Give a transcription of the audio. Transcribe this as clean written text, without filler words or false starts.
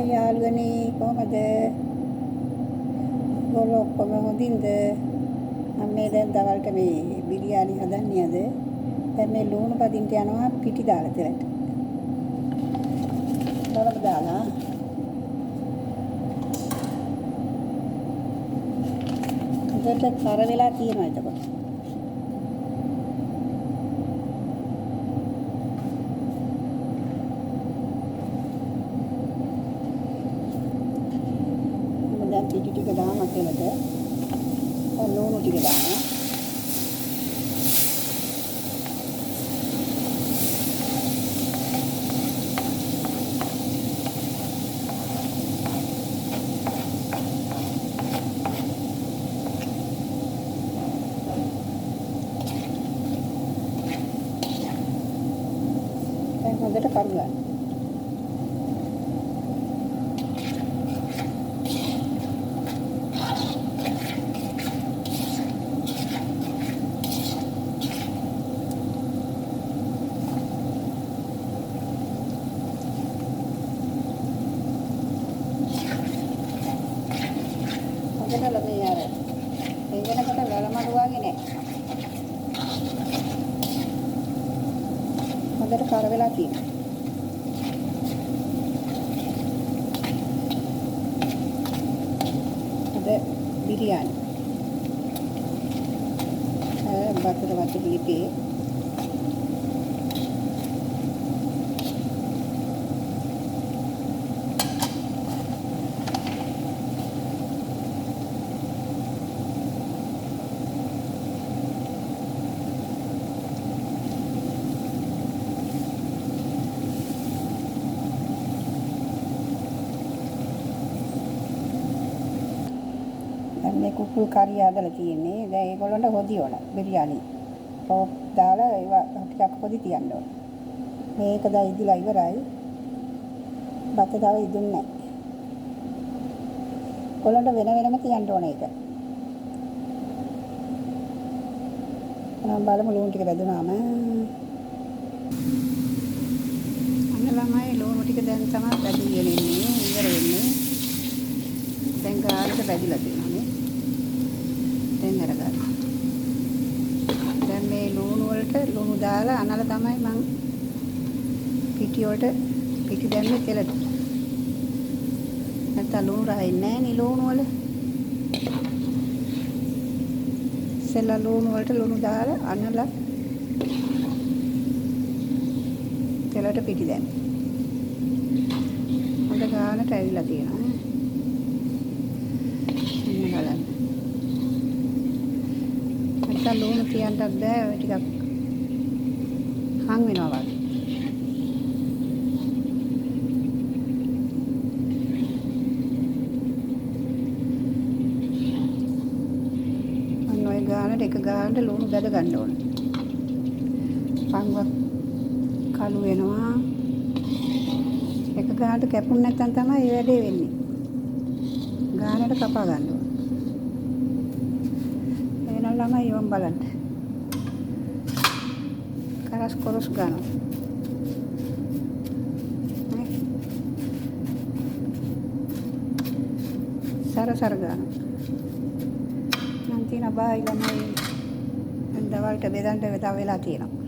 Hai යාළුවනේ කොහමද? ඔයගොල්ලෝ ඔක්කොම හොඳින්ද? මම මේ දැන් දවල්ට මේ බිරියානි හදන්නේ අද. දැන් මේ ලුණු පදින්ට යනවා පිටි දාලා තෙලට. බලන්න දාලා. හොඳට කර වෙලා තියෙනවා එතකොට. දැන් පිටි ටික දානවා තෙලට. ලුණු ටික දානවා. දැන් හොඳට කරු ගන්න. හොඳට මේ අර එංගනකට වැලමඩු වගේ නෑ. හොඳට කර වෙලා තියෙනවා. අද බිරියානි. බතර වතු පිළිපේ. මේ කුකුල් කරිය හදලා තියෙන්නේ. දැන් ඒගොල්ලන්ට හොදි ඕන බිරියානි. රෝප් දාලා ඒවා ටිකක් හොදි තියන්න ඕන. මේක දැන් ඉදිලා ඉවරයි. බත තව ඉදුන්නේ නැහැ. කොළොන්ට වෙන වෙනම තියන්න ඕන ඒක. මම බලමු ලුණු ටික වැදුනාම. අන්න ළමයි ලුණු ටික දැන් තමයි වැදිගෙන ඉන්නේ. ඉවර වෙන්නේ. දැන් ගානට වැදිලා තියෙනවා නේ. දැන් අරගන්න. දැන් මේ ලුණු වලට ලුණු දාලා අනලා තමයි මං පිටි වලට පිටි දැම්මේ තෙලට. නැත්නම් ලුණු රහින්නේ නැහැ නේ ලුණු වල. සෙල්ලා ලුණු වලට ලුණු දාලා අනලා තෙලට පිටි දැම්මේ. හොඳ ගානට ඇවිල්ලා තියෙනවා. ලුණු තියන්නත් බෑ ඔය ටිකක් හං වෙනවා වගේ. අන්න ඔය ගානට එක ගානට ලුණු බැද ගන්න ඕන. පංගුවක් කළු වෙනවා. එක ගානට කැපුණ නැත්නම් තමයි මේ වැඩේ වෙන්නේ. ගානට කපා ගන්න ඕන. ළමයි යොම් බලන්න. කරස් කොරස් ගන්නවා. සර ගන්නවා. නම් තියන බායි ළමයි දවල්ට බෙදන්න වෙලා තියෙනවා.